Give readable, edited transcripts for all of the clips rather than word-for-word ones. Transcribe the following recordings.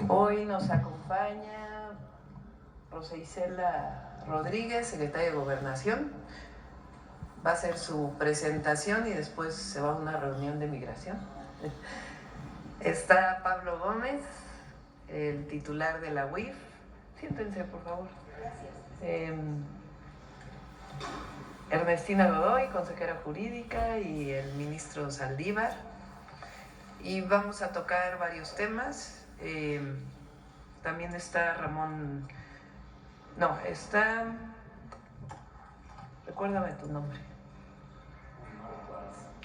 Hoy nos acompaña Rosa Isela Rodríguez, secretaria de Gobernación. Va a hacer su presentación y después se va a una reunión de migración. Está Pablo Gómez, el titular de la UIF. Siéntense, por favor. Gracias. Ernestina Godoy, consejera jurídica, y el ministro Saldívar. Y vamos a tocar varios temas. También está Ramón... No, está... Recuérdame tu nombre.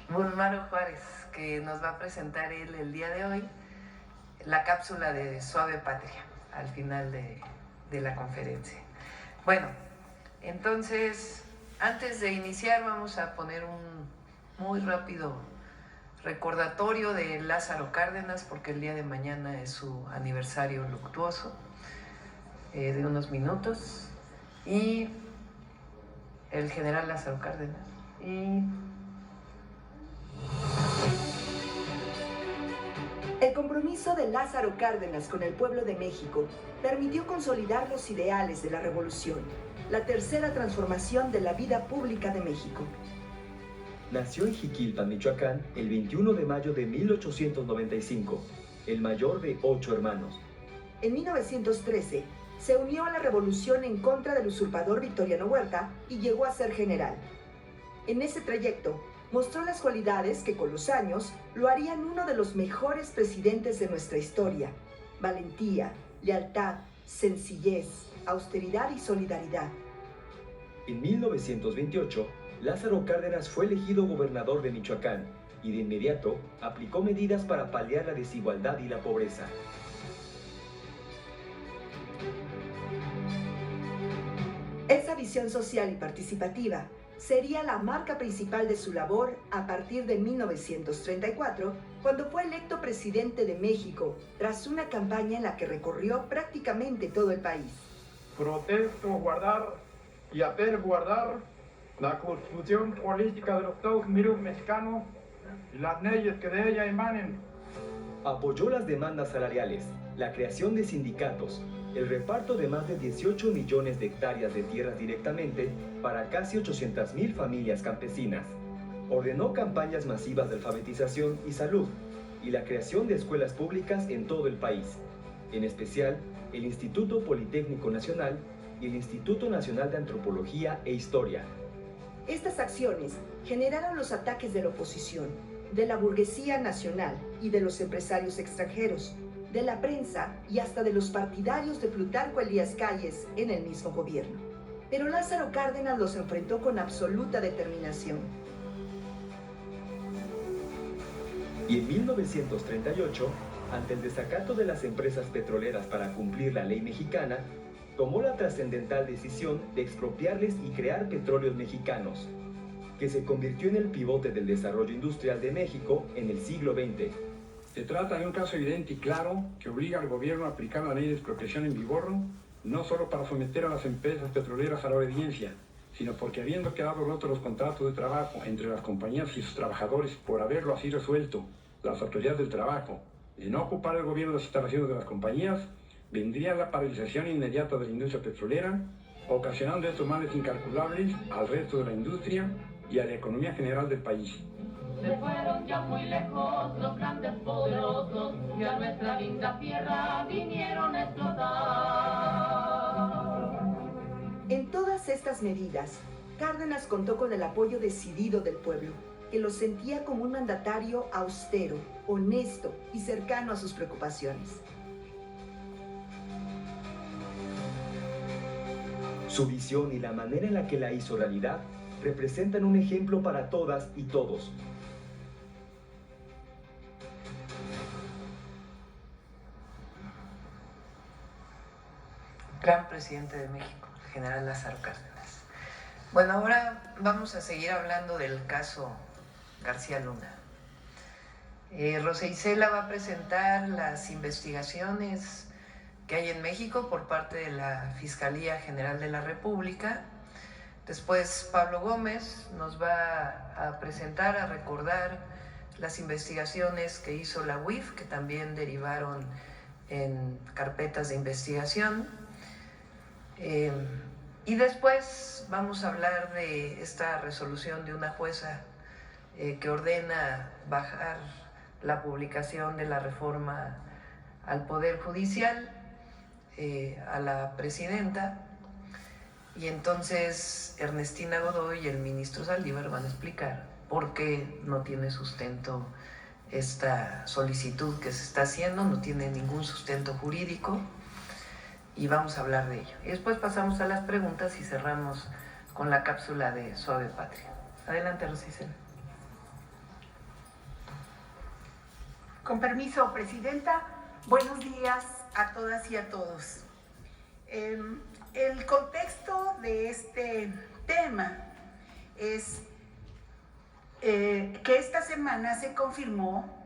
Bulmaro Juárez, que nos va a presentar él el día de hoy la cápsula de Suave Patria al final de la conferencia. Bueno, entonces, antes de iniciar vamos a poner un muy rápido recordatorio de Lázaro Cárdenas, porque el día de mañana es su aniversario luctuoso, de unos minutos, y el general Lázaro Cárdenas. El compromiso de Lázaro Cárdenas con el pueblo de México permitió consolidar los ideales de la revolución, la tercera transformación de la vida pública de México. Nació en Jiquilpan, Michoacán, el 21 de mayo de 1895, el mayor de 8 hermanos. En 1913, se unió a la revolución en contra del usurpador Victoriano Huerta y llegó a ser general. En ese trayecto, mostró las cualidades que con los años lo harían uno de los mejores presidentes de nuestra historia: valentía, lealtad, sencillez, austeridad y solidaridad. En 1928, Lázaro Cárdenas fue elegido gobernador de Michoacán y de inmediato aplicó medidas para paliar la desigualdad y la pobreza. Esa visión social y participativa sería la marca principal de su labor a partir de 1934, cuando fue electo presidente de México, tras una campaña en la que recorrió prácticamente todo el país. Protesto guardar y hacer guardar la Constitución Política de los Estados Unidos Mexicanos y las leyes que de ella emanen. Apoyó las demandas salariales, la creación de sindicatos, el reparto de más de 18 millones de hectáreas de tierras directamente para casi 800,000 familias campesinas. Ordenó campañas masivas de alfabetización y salud y la creación de escuelas públicas en todo el país, en especial el Instituto Politécnico Nacional y el Instituto Nacional de Antropología e Historia. Estas acciones generaron los ataques de la oposición, de la burguesía nacional y de los empresarios extranjeros, de la prensa y hasta de los partidarios de Plutarco Elías Calles en el mismo gobierno. Pero Lázaro Cárdenas los enfrentó con absoluta determinación. Y en 1938, ante el desacato de las empresas petroleras para cumplir la ley mexicana, tomó la trascendental decisión de expropiarles y crear Petróleos Mexicanos, que se convirtió en el pivote del desarrollo industrial de México en el siglo XX. Se trata de un caso evidente y claro que obliga al gobierno a aplicar la ley de expropiación en vigor, no solo para someter a las empresas petroleras a la obediencia, sino porque habiendo quedado rotos los contratos de trabajo entre las compañías y sus trabajadores por haberlo así resuelto las autoridades del trabajo, de no ocupar el gobierno las instalaciones de las compañías, vendría la paralización inmediata de la industria petrolera, ocasionando estos males incalculables al resto de la industria y a la economía general del país. Se fueron ya muy lejos los grandes poderosos que a nuestra linda tierra vinieron a explotar. En todas estas medidas, Cárdenas contó con el apoyo decidido del pueblo, que lo sentía como un mandatario austero, honesto y cercano a sus preocupaciones. Su visión y la manera en la que la hizo realidad representan un ejemplo para todas y todos. Gran presidente de México, el general Lázaro Cárdenas. Bueno, ahora vamos a seguir hablando del caso García Luna. Rosa Isela va a presentar las investigaciones que hay en México por parte de la Fiscalía General de la República. Después Pablo Gómez nos va a presentar, a recordar las investigaciones que hizo la UIF, que también derivaron en carpetas de investigación. Y después vamos a hablar de esta resolución de una jueza que ordena bajar la publicación de la reforma al Poder Judicial a la presidenta. Y entonces Ernestina Godoy y el ministro Saldívar van a explicar por qué no tiene sustento esta solicitud que se está haciendo, no tiene ningún sustento jurídico, y vamos a hablar de ello. Y después pasamos a las preguntas y cerramos con la cápsula de Suave Patria. Adelante, Rosicela. Con permiso, Presidenta. Buenos días a todas y a todos. El contexto de este tema es que esta semana se confirmó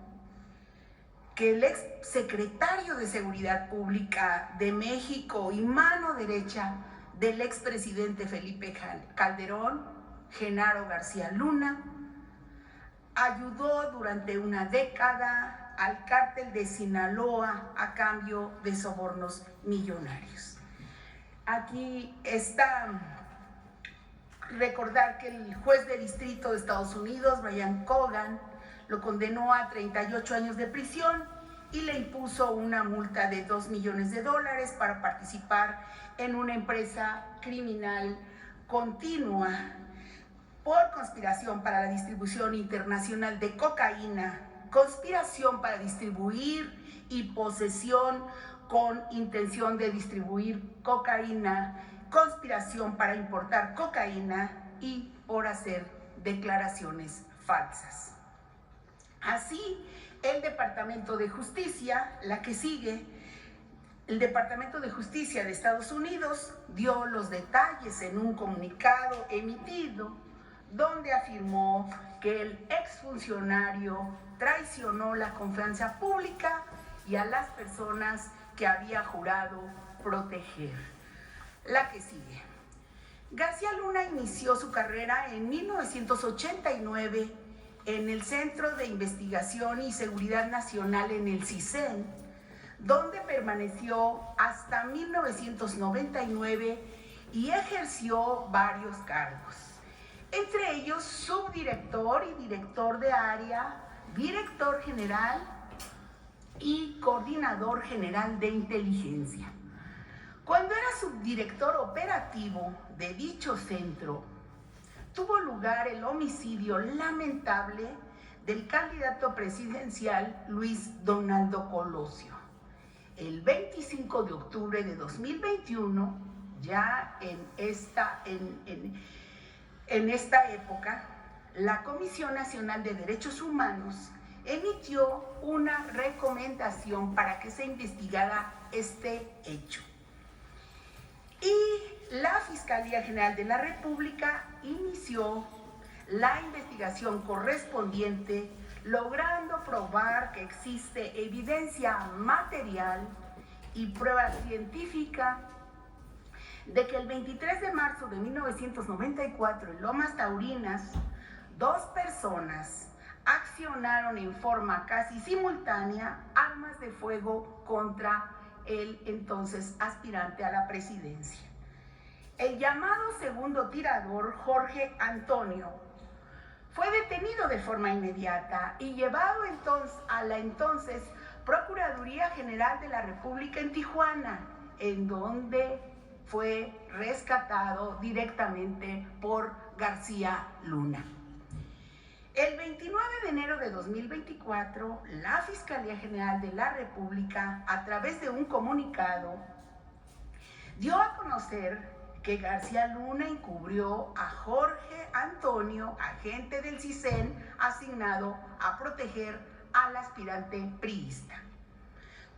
que el ex secretario de Seguridad Pública de México y mano derecha del expresidente Felipe Calderón, Genaro García Luna, ayudó durante una década al cártel de Sinaloa a cambio de sobornos millonarios. Aquí está recordar que el juez de distrito de Estados Unidos, Brian Cogan, lo condenó a 38 años de prisión y le impuso una multa de $2 millones para participar en una empresa criminal continua por conspiración para la distribución internacional de cocaína, conspiración para distribuir y posesión con intención de distribuir cocaína, conspiración para importar cocaína y por hacer declaraciones falsas. Así, el Departamento de Justicia, la que sigue, el Departamento de Justicia de Estados Unidos dio los detalles en un comunicado emitido donde afirmó que el exfuncionario traicionó la confianza pública y a las personas que había jurado proteger. La que sigue. García Luna inició su carrera en 1989 en el Centro de Investigación y Seguridad Nacional en el CISEN, donde permaneció hasta 1999 y ejerció varios cargos, entre ellos subdirector y director de área, director general y coordinador general de inteligencia. Cuando era subdirector operativo de dicho centro, tuvo lugar el homicidio lamentable del candidato presidencial Luis Donaldo Colosio. El 25 de octubre de 2021, ya en esta época, la Comisión Nacional de Derechos Humanos emitió una recomendación para que se investigara este hecho. Y la Fiscalía General de la República inició la investigación correspondiente, logrando probar que existe evidencia material y prueba científica de que el 23 de marzo de 1994 en Lomas Taurinas, 2 personas accionaron en forma casi simultánea armas de fuego contra el entonces aspirante a la presidencia. El llamado segundo tirador, Jorge Antonio, fue detenido de forma inmediata y llevado entonces a la entonces Procuraduría General de la República en Tijuana, en donde fue rescatado directamente por García Luna. El 29 de enero de 2024, la Fiscalía General de la República, a través de un comunicado, dio a conocer que García Luna encubrió a Jorge Antonio, agente del CISEN, asignado a proteger al aspirante priista.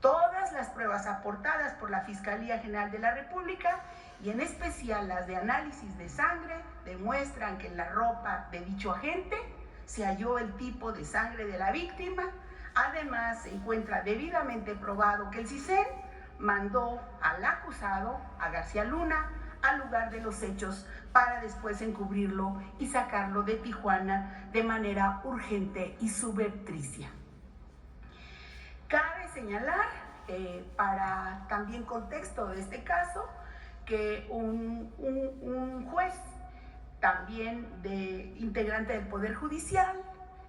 Todas las pruebas aportadas por la Fiscalía General de la República, y en especial las de análisis de sangre, demuestran que en la ropa de dicho agente se halló el tipo de sangre de la víctima. Además, se encuentra debidamente probado que el CISEN mandó al acusado, a García Luna, al lugar de los hechos para después encubrirlo y sacarlo de Tijuana de manera urgente y subrepticia. Cabe señalar para también contexto de este caso, que un juez, también integrante del Poder Judicial,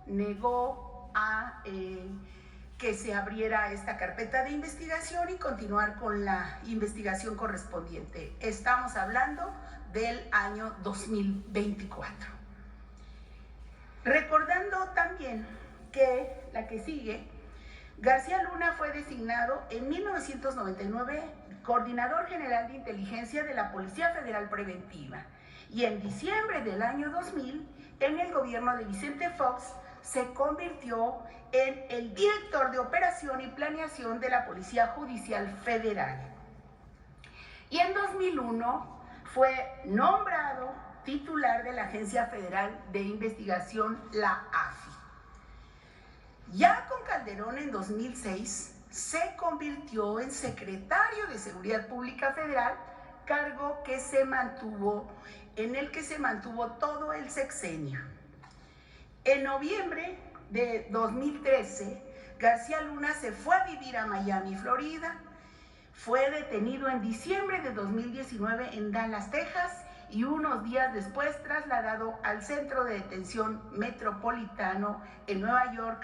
negó a que se abriera esta carpeta de investigación y continuar con la investigación correspondiente. Estamos hablando del año 2024. Recordando también que la que sigue, García Luna fue designado en 1999 Coordinador General de Inteligencia de la Policía Federal Preventiva y en diciembre del año 2000, en el gobierno de Vicente Fox, se convirtió en el Director de Operación y Planeación de la Policía Judicial Federal. Y en 2001 fue nombrado titular de la Agencia Federal de Investigación, la AFI. Ya con Calderón en 2006 se convirtió en secretario de Seguridad Pública Federal, cargo en el que se mantuvo todo el sexenio. En noviembre de 2013, García Luna se fue a vivir a Miami, Florida. Fue detenido en diciembre de 2019 en Dallas, Texas, y unos días después trasladado al Centro de Detención Metropolitano en Nueva York,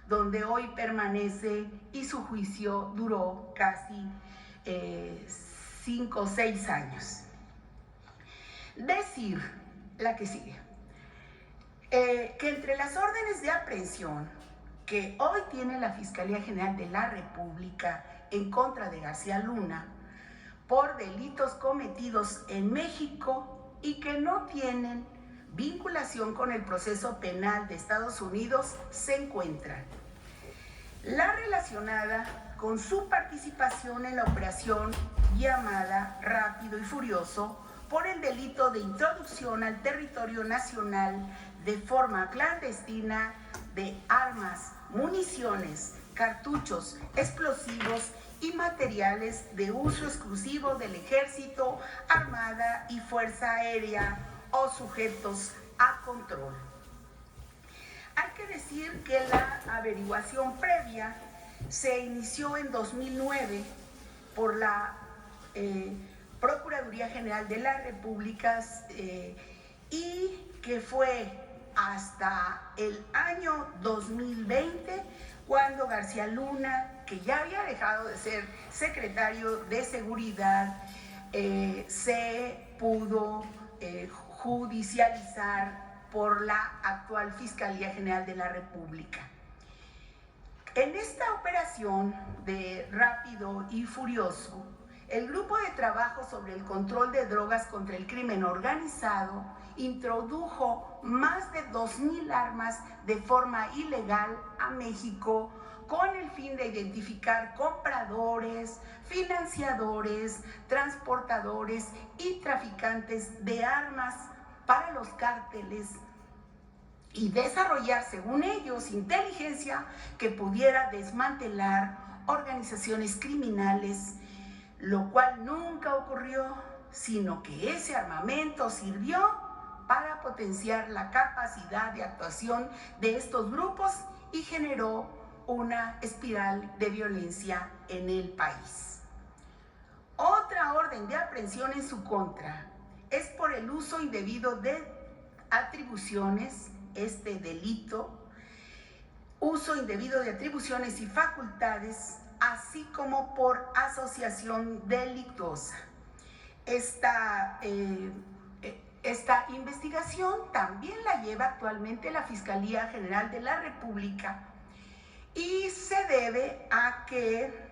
donde hoy permanece, y su juicio duró casi 5 o 6 años. Decir la que sigue, que entre las órdenes de aprehensión que hoy tiene la Fiscalía General de la República en contra de García Luna por delitos cometidos en México y que no tienen vinculación con el proceso penal de Estados Unidos, se encuentran la relacionada con su participación en la operación llamada Rápido y Furioso por el delito de introducción al territorio nacional de forma clandestina de armas, municiones, cartuchos, explosivos y materiales de uso exclusivo del Ejército, Armada y Fuerza Aérea o sujetos a control. Hay que decir que la averiguación previa se inició en 2009 por la Procuraduría General de la República y que fue hasta el año 2020 cuando García Luna, que ya había dejado de ser secretario de Seguridad, se pudo judicializar por la actual Fiscalía General de la República. En esta operación de Rápido y Furioso, el Grupo de Trabajo sobre el Control de Drogas contra el Crimen Organizado introdujo más de 2,000 armas de forma ilegal a México con el fin de identificar compradores, financiadores, transportadores y traficantes de armas para los cárteles y desarrollar, según ellos, inteligencia que pudiera desmantelar organizaciones criminales, lo cual nunca ocurrió, sino que ese armamento sirvió para potenciar la capacidad de actuación de estos grupos y generó una espiral de violencia en el país. Otra orden de aprehensión en su contra es por el uso indebido de atribuciones, este delito, uso indebido de atribuciones y facultades, así como por asociación delictuosa. Esta investigación también la lleva actualmente la Fiscalía General de la República y se debe a que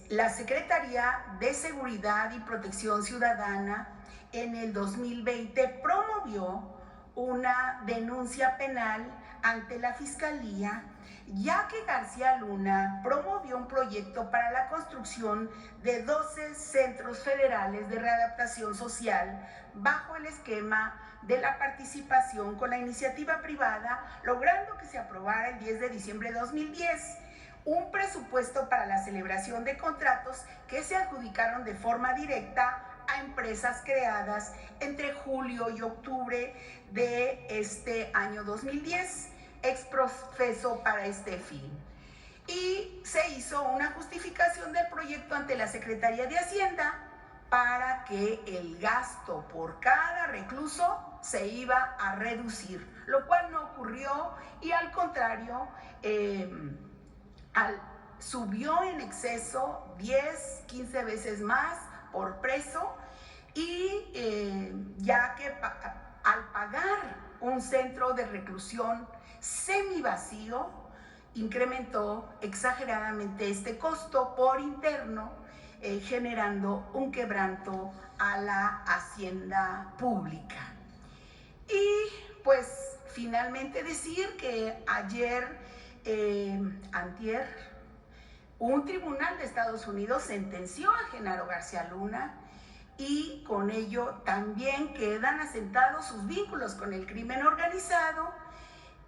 la Secretaría de Seguridad y Protección Ciudadana en el 2020 promovió una denuncia penal ante la Fiscalía, ya que García Luna promovió un proyecto para la construcción de 12 centros federales de readaptación social bajo el esquema de la participación con la iniciativa privada, logrando que se aprobara el 10 de diciembre de 2010 un presupuesto para la celebración de contratos que se adjudicaron de forma directa a empresas creadas entre julio y octubre de este año 2010, exprofeso para este fin. Y se hizo una justificación del proyecto ante la Secretaría de Hacienda para que el gasto por cada recluso se iba a reducir, lo cual no ocurrió y al contrario, subió en exceso 10, 15 veces más por preso y ya que al pagar un centro de reclusión semivacío, incrementó exageradamente este costo por interno, generando un quebranto a la hacienda pública. Y pues finalmente decir que antier, un tribunal de Estados Unidos sentenció a Genaro García Luna y con ello también quedan asentados sus vínculos con el crimen organizado.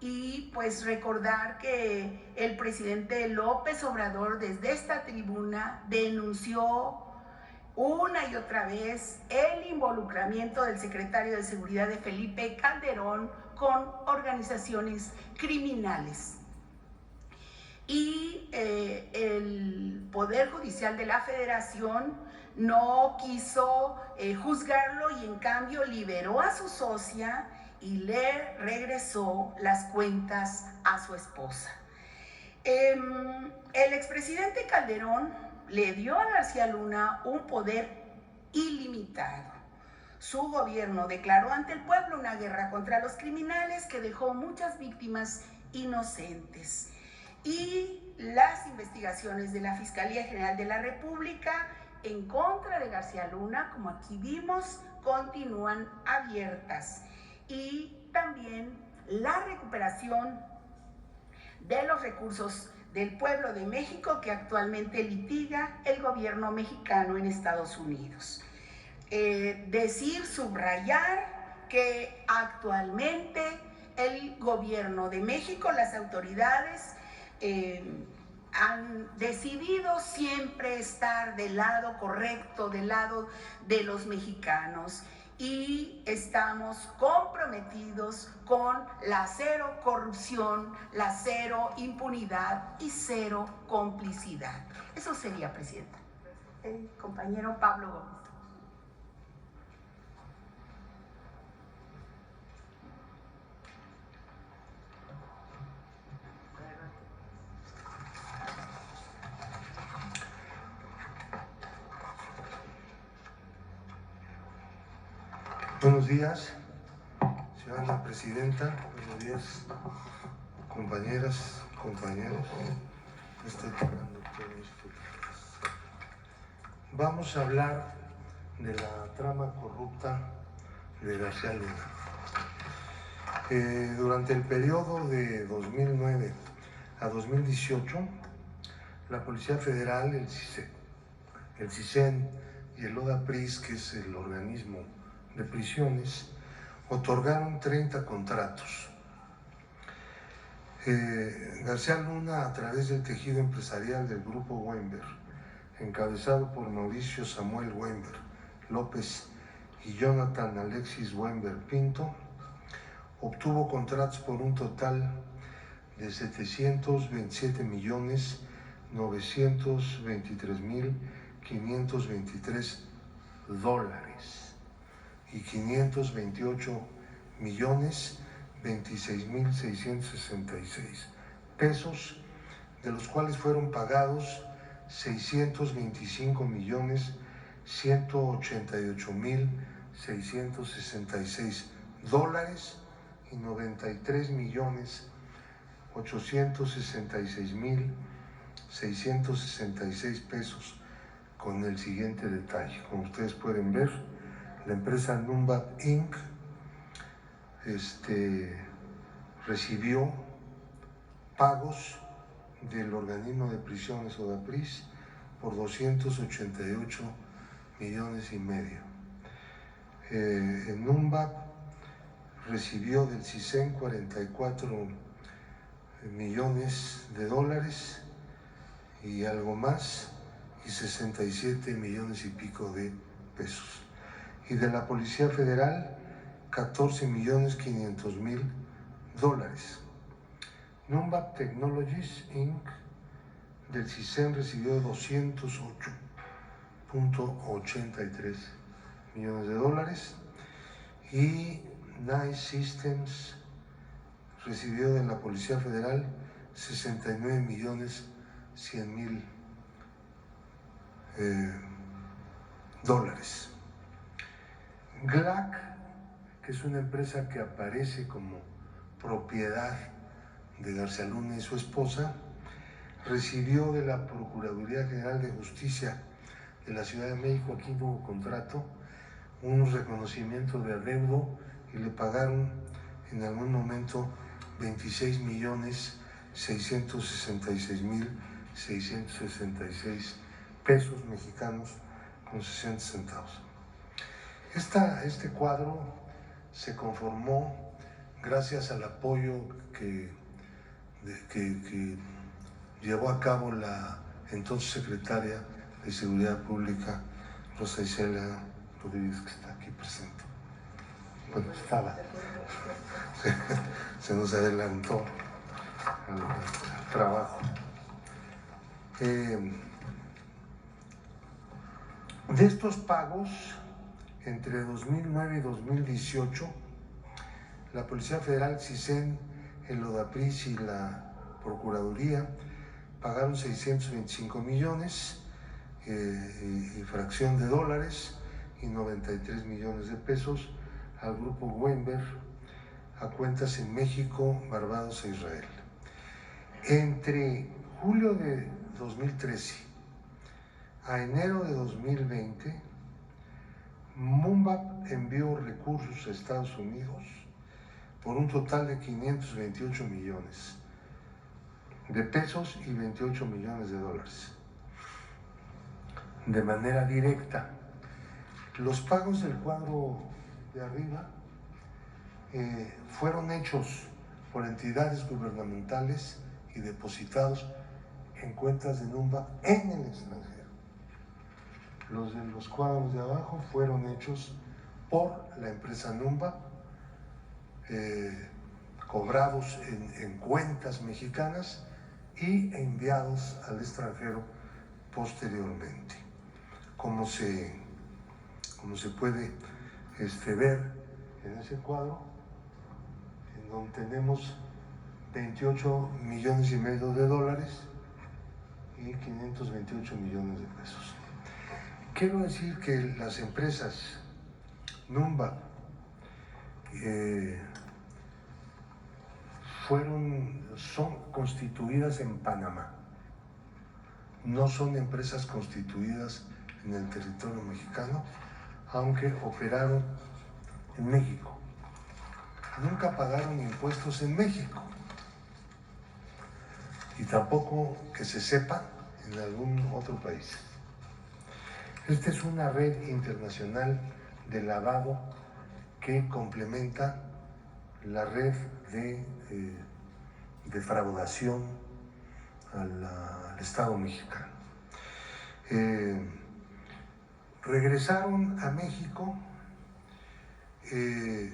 Y pues recordar que el presidente López Obrador desde esta tribuna denunció una y otra vez el involucramiento del secretario de Seguridad de Felipe Calderón con organizaciones criminales. Y el Poder Judicial de la Federación no quiso juzgarlo y en cambio liberó a su socia y le regresó las cuentas a su esposa. El expresidente Calderón le dio a García Luna un poder ilimitado. Su gobierno declaró ante el pueblo una guerra contra los criminales que dejó muchas víctimas inocentes. Y las investigaciones de la Fiscalía General de la República en contra de García Luna, como aquí vimos, continúan abiertas. Y también la recuperación de los recursos del pueblo de México que actualmente litiga el gobierno mexicano en Estados Unidos. Subrayar que actualmente el gobierno de México, las autoridades, han decidido siempre estar del lado correcto, del lado de los mexicanos. Y estamos comprometidos con la cero corrupción, la cero impunidad y cero complicidad. Eso sería, Presidenta. El compañero Pablo Gómez. Buenos días, señora Presidenta. Buenos días, compañeras, compañeros. Estoy tomando todas mis fotos. Vamos a hablar de la trama corrupta de García Luna. Durante el periodo de 2009 a 2018, la Policía Federal, el CISEN y el ODAPRIS, que es el organismo de prisiones, otorgaron 30 contratos. García Luna, a través del tejido empresarial del Grupo Weinberg, encabezado por Mauricio Samuel Weinberg López y Jonathan Alexis Weinberg Pinto, obtuvo contratos por un total de $727,923,523 y $528,026,666 de los cuales fueron pagados $625,188,666 y $93,866,666 con el siguiente detalle. Como ustedes pueden ver, la empresa Numbap Inc. recibió pagos del organismo de prisiones ODAPRIS por $288,5 millones. Numbap recibió del CISEN $44 millones y algo más, y 67 millones y pico de pesos. Y de la Policía Federal, $14,500,000. Numbap Technologies Inc. del CISEN recibió 208.83 millones de dólares y Nice Systems recibió de la Policía Federal 69.100.000 dólares. GLAC, que es una empresa que aparece como propiedad de García Luna y su esposa, recibió de la Procuraduría General de Justicia de la Ciudad de México, aquí no hubo contrato, un reconocimiento de adeudo y le pagaron en algún momento 26.666.666 pesos mexicanos con 60 centavos. Este cuadro se conformó gracias al apoyo que llevó a cabo la entonces secretaria de Seguridad Pública, Rosa Isela Rodríguez, que está aquí presente. Bueno, estaba. Se nos adelantó al trabajo. De estos pagos, entre 2009 y 2018, la Policía Federal, CISEN, el ODAPRIS y la Procuraduría pagaron 625 millones y fracción de dólares y 93 millones de pesos al grupo Weinberg a cuentas en México, Barbados e Israel. Entre julio de 2013 a enero de 2020, MUMBAP envió recursos a Estados Unidos por un total de 528 millones de pesos y 28 millones de dólares de manera directa. Los pagos del cuadro de arriba fueron hechos por entidades gubernamentales y depositados en cuentas de NUMBAP en el extranjero. Los de los cuadros de abajo fueron hechos por la empresa NUMBAP, cobrados en cuentas mexicanas y enviados al extranjero posteriormente. Como se puede ver en ese cuadro, en donde tenemos 28 millones y medio de dólares y 528 millones de pesos. Quiero decir que las empresas NUMBAP son constituidas en Panamá, no son empresas constituidas en el territorio mexicano, aunque operaron en México. Nunca pagaron impuestos en México y tampoco que se sepa en algún otro país. Esta es una red internacional de lavado que complementa la red de defraudación al Estado mexicano. Regresaron a México de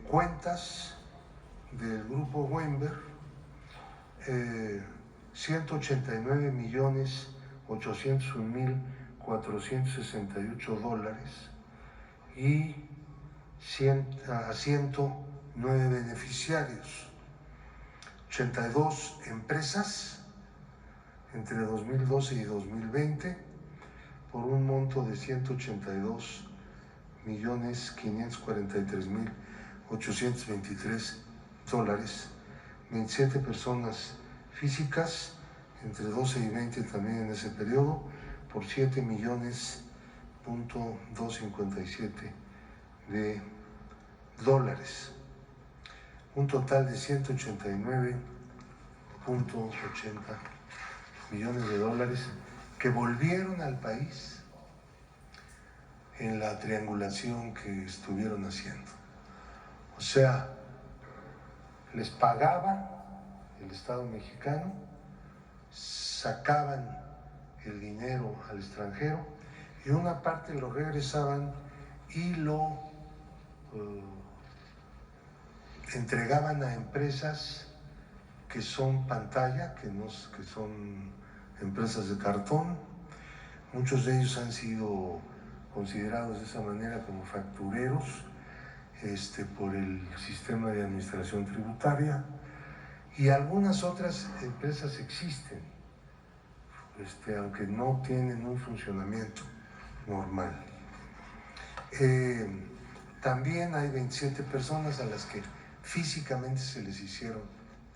cuentas del grupo Weinberg 189.801.468 dólares y a 109 beneficiarios, 82 empresas entre 2012 y 2020 por un monto de 182.543.823 dólares, 27 personas físicas entre 12 y 20 también en ese periodo por 7.257 de dólares, un total de 189.80 millones de dólares que volvieron al país en la triangulación que estuvieron haciendo. O sea, les pagaba el Estado mexicano, sacaban el dinero al extranjero y una parte lo regresaban y lo entregaban a empresas que son pantalla, que son empresas de cartón. Muchos de ellos han sido considerados de esa manera como factureros por el sistema de administración tributaria, y algunas otras empresas existen, aunque no tienen un funcionamiento normal. También hay 27 personas a las que físicamente se les hicieron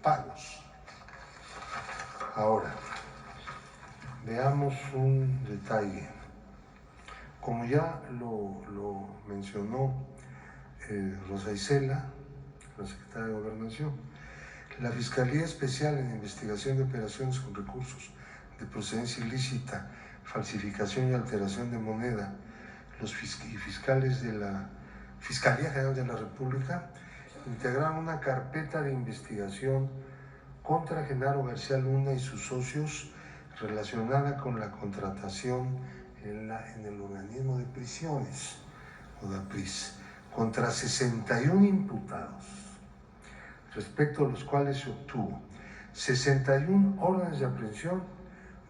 pagos. Ahora, veamos un detalle. Como ya lo mencionó Rosa Isela, la secretaria de Gobernación, la Fiscalía Especial en Investigación de Operaciones con Recursos de Procedencia Ilícita, Falsificación y Alteración de Moneda, los fiscales de la Fiscalía General de la República integraron una carpeta de investigación contra Genaro García Luna y sus socios relacionada con la contratación en el organismo de prisiones, ODAPRIS, contra 61 imputados, respecto a los cuales se obtuvo 61 órdenes de aprehensión,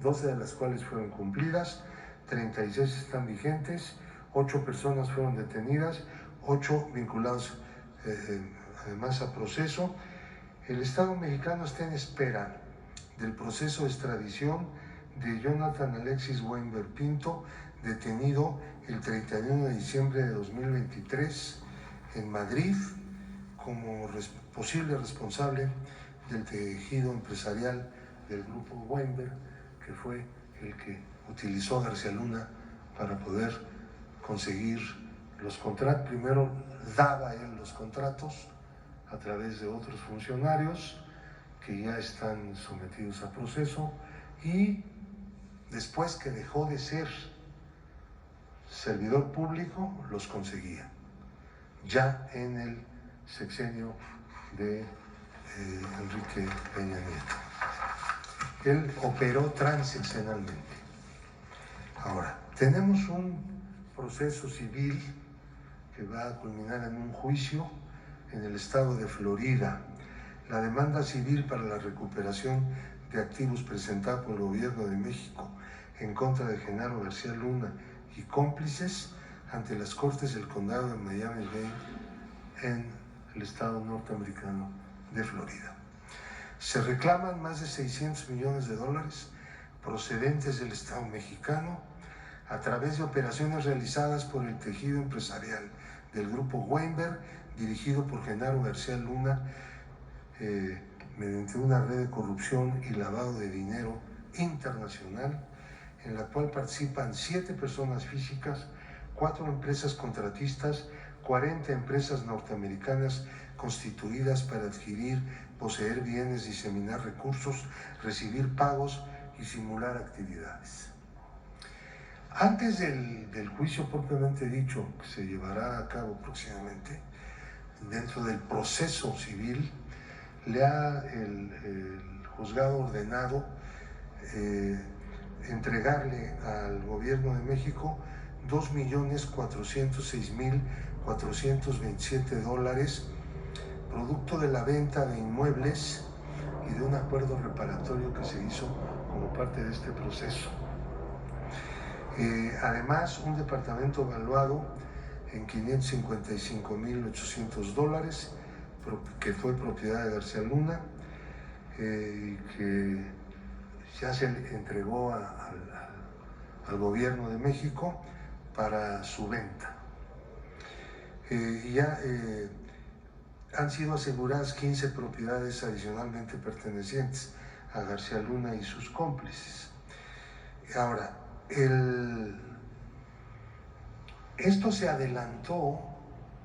12 de las cuales fueron cumplidas, 36 están vigentes, 8 personas fueron detenidas, 8 vinculados además a proceso. El Estado mexicano está en espera del proceso de extradición de Jonathan Alexis Weinberg Pinto, detenido el 31 de diciembre de 2023 en Madrid como posible responsable del tejido empresarial del grupo Weinberg, que fue el que utilizó a García Luna para poder conseguir los contratos. Primero daba él los contratos a través de otros funcionarios que ya están sometidos a proceso, y después que dejó de ser servidor público los conseguía, ya en el sexenio de Enrique Peña Nieto. Él operó transeccionalmente. Ahora, tenemos un proceso civil que va a culminar en un juicio en el estado de Florida. La demanda civil para la recuperación de activos presentada por el gobierno de México en contra de Genaro García Luna y cómplices ante las Cortes del Condado de Miami-Dade en el estado norteamericano de Florida. Se reclaman más de 600 millones de dólares procedentes del Estado mexicano a través de operaciones realizadas por el tejido empresarial del grupo Weinberg, dirigido por Genaro García Luna, mediante una red de corrupción y lavado de dinero internacional, en la cual participan 7 personas físicas, 4 empresas contratistas, 40 empresas norteamericanas constituidas para adquirir, poseer bienes, diseminar recursos, recibir pagos y simular actividades. Antes del juicio propiamente dicho, que se llevará a cabo próximamente, dentro del proceso civil, le ha el juzgado ordenado entregarle al gobierno de México $2.406.427, producto de la venta de inmuebles y de un acuerdo reparatorio que se hizo como parte de este proceso. Además, un departamento valuado en $555.800, que fue propiedad de García Luna, que ya se le entregó al gobierno de México para su venta. Han sido aseguradas 15 propiedades adicionalmente pertenecientes a García Luna y sus cómplices. Ahora, esto se adelantó,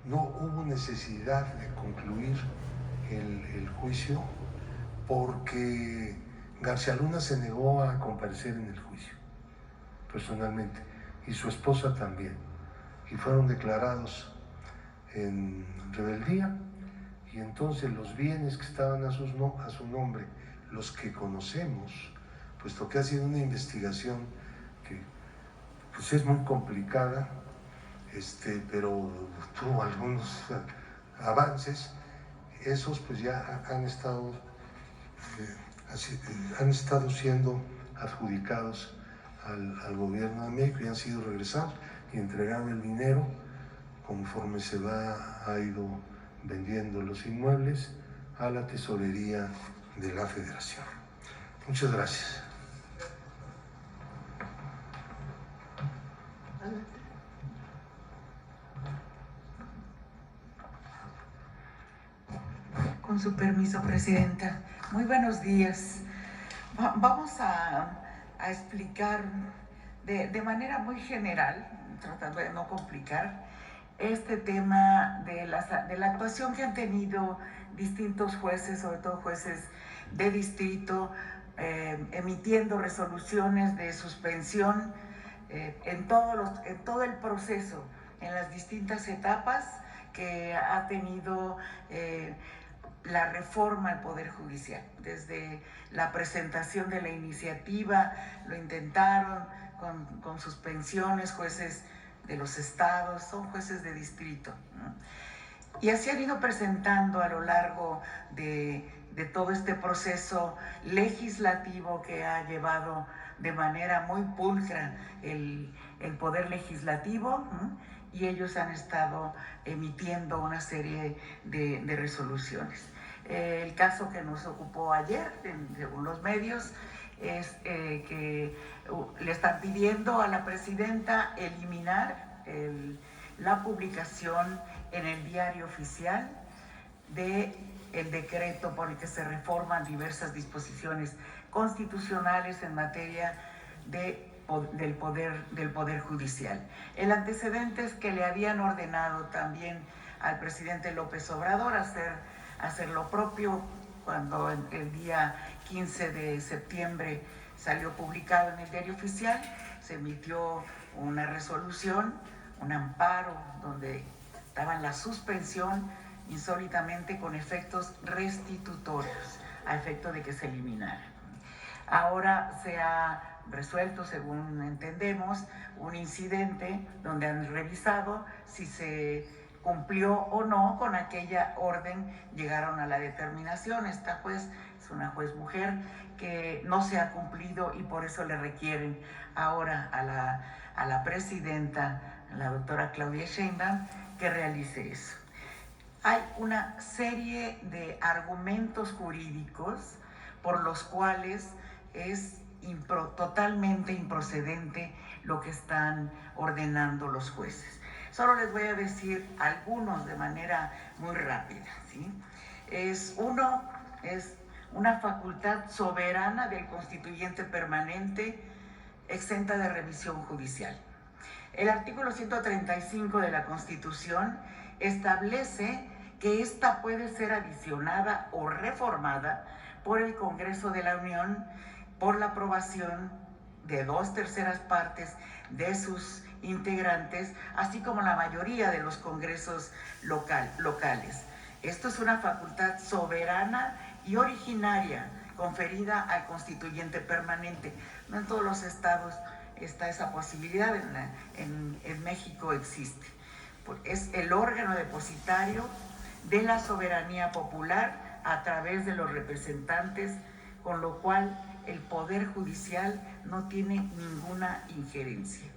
no hubo necesidad de concluir el juicio porque García Luna se negó a comparecer en el juicio, personalmente, y su esposa también, y fueron declarados en rebeldía, y entonces los bienes que estaban a su nombre, los que conocemos, puesto que ha sido una investigación que pues es muy complicada, pero tuvo algunos avances, esos pues ya han estado han estado siendo adjudicados al gobierno de México y han sido regresados y entregado el dinero conforme ha ido vendiendo los inmuebles a la tesorería de la Federación. Muchas gracias. Con su permiso, Presidenta. Muy buenos días. Vamos a explicar de manera muy general, tratando de no complicar, este tema de la actuación que han tenido distintos jueces, sobre todo jueces de distrito, emitiendo resoluciones de suspensión en todo el proceso, en las distintas etapas que ha tenido la reforma al Poder Judicial. Desde la presentación de la iniciativa lo intentaron con suspensiones, jueces de los estados, son jueces de distrito, ¿no? Y así han ido presentando a lo largo de todo este proceso legislativo que ha llevado de manera muy pulcra el Poder Legislativo, ¿no? Y ellos han estado emitiendo una serie de resoluciones. El caso que nos ocupó ayer, según los medios, es que le están pidiendo a la presidenta eliminar la publicación en el Diario Oficial del decreto por el que se reforman diversas disposiciones constitucionales en materia del Poder Judicial. El antecedente es que le habían ordenado también al presidente López Obrador hacer lo propio cuando el día 15 de septiembre salió publicado en el Diario Oficial. Se emitió una resolución, un amparo, donde estaba la suspensión insólitamente con efectos restitutorios, a efecto de que se eliminara. Ahora se ha resuelto, según entendemos, un incidente donde han revisado si se cumplió o no con aquella orden, llegaron a la determinación. Esta juez es una juez mujer que no se ha cumplido y por eso le requieren ahora a la presidenta, la doctora Claudia Sheinbaum, que realice eso. Hay una serie de argumentos jurídicos por los cuales es totalmente improcedente lo que están ordenando los jueces. Solo les voy a decir algunos de manera muy rápida, ¿sí? Uno es una facultad soberana del constituyente permanente exenta de revisión judicial. El artículo 135 de la Constitución establece que ésta puede ser adicionada o reformada por el Congreso de la Unión por la aprobación de 2/3 partes de sus integrantes, así como la mayoría de los congresos locales. Esto es una facultad soberana y originaria conferida al constituyente permanente. No en todos los estados está esa posibilidad, en México existe. Es el órgano depositario de la soberanía popular a través de los representantes, con lo cual el Poder Judicial no tiene ninguna injerencia.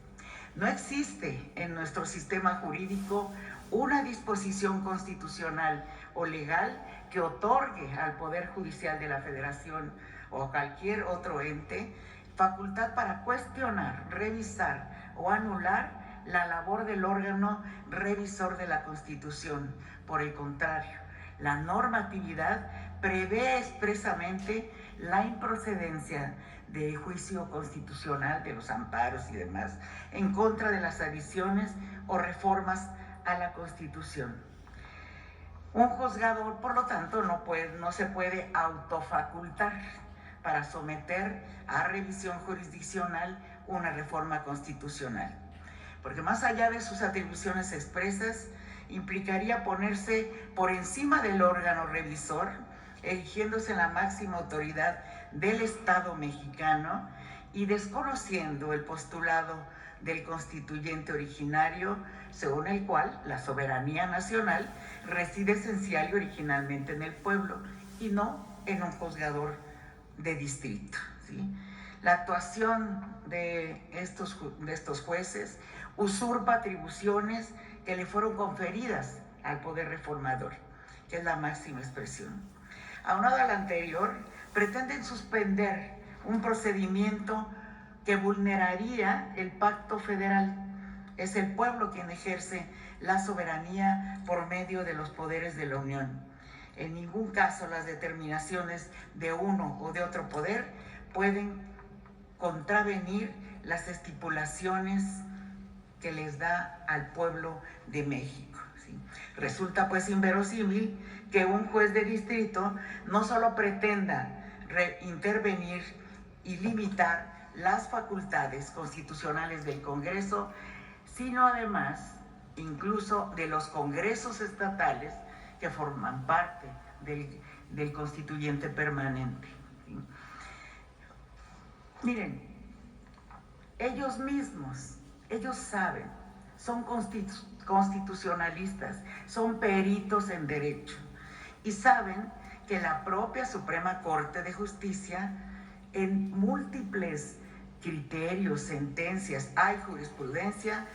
No existe en nuestro sistema jurídico una disposición constitucional o legal que otorgue al Poder Judicial de la Federación o a cualquier otro ente facultad para cuestionar, revisar o anular la labor del órgano revisor de la Constitución. Por el contrario, la normatividad prevé expresamente la improcedencia de juicio constitucional, de los amparos y demás, en contra de las adiciones o reformas a la Constitución. Un juzgador, por lo tanto, no se puede autofacultar para someter a revisión jurisdiccional una reforma constitucional, porque más allá de sus atribuciones expresas, implicaría ponerse por encima del órgano revisor, erigiéndose en la máxima autoridad del Estado mexicano y desconociendo el postulado del constituyente originario, según el cual la soberanía nacional reside esencial y originalmente en el pueblo y no en un juzgador de distrito, ¿sí? La actuación de estos jueces usurpa atribuciones que le fueron conferidas al poder reformador, que es la máxima expresión. Aunado al anterior, pretenden suspender un procedimiento que vulneraría el pacto federal. Es el pueblo quien ejerce la soberanía por medio de los poderes de la Unión. En ningún caso las determinaciones de uno o de otro poder pueden contravenir las estipulaciones que les da al pueblo de México, ¿sí? Resulta pues inverosímil que un juez de distrito no solo pretenda intervenir y limitar las facultades constitucionales del Congreso, sino además incluso de los congresos estatales que forman parte del constituyente permanente, ¿sí? Miren, ellos mismos, ellos saben, son constitucionalistas, son peritos en derecho y saben que la propia Suprema Corte de Justicia, en múltiples criterios, sentencias, hay jurisprudencia,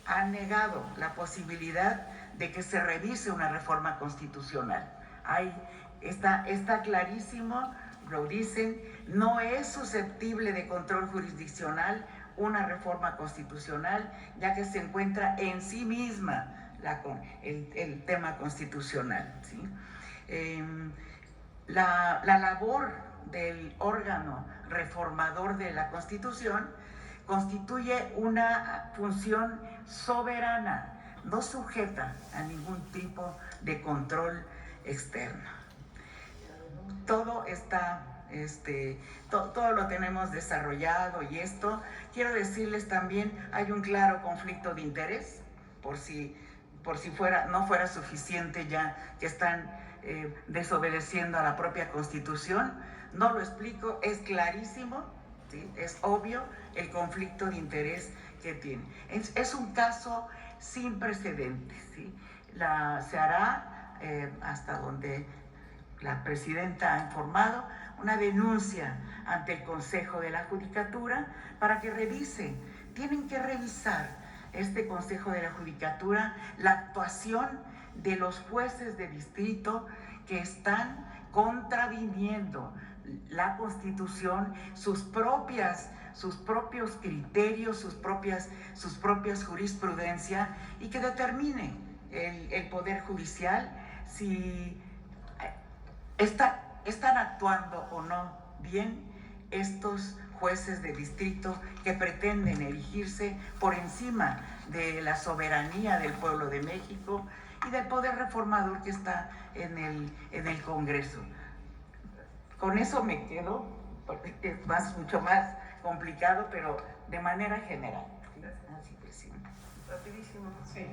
ha negado la posibilidad de que se revise una reforma constitucional. Está clarísimo, lo dicen, no es susceptible de control jurisdiccional una reforma constitucional, ya que se encuentra en sí misma el tema constitucional, ¿sí? La labor del órgano reformador de la Constitución constituye una función soberana, no sujeta a ningún tipo de control externo. Todo está, todo lo tenemos desarrollado y esto, quiero decirles también, hay un claro conflicto de interés, por si no fuera suficiente ya que están desobedeciendo a la propia Constitución. No lo explico, es clarísimo, ¿sí? Es obvio el conflicto de interés que tiene. Es un caso sin precedentes, ¿sí? Se hará, hasta donde la presidenta ha informado, una denuncia ante el Consejo de la Judicatura para que revise. Tienen que revisar este Consejo de la Judicatura la actuación de los jueces de distrito que están contraviniendo la Constitución, sus propios criterios, sus propias jurisprudencias, y que determine el Poder Judicial si están actuando o no bien estos jueces de distrito que pretenden erigirse por encima de la soberanía del pueblo de México y del poder reformador que está en el Congreso. Con eso me quedo, porque es mucho más complicado, pero de manera general. Así, presidente. Rapidísimo. Sí.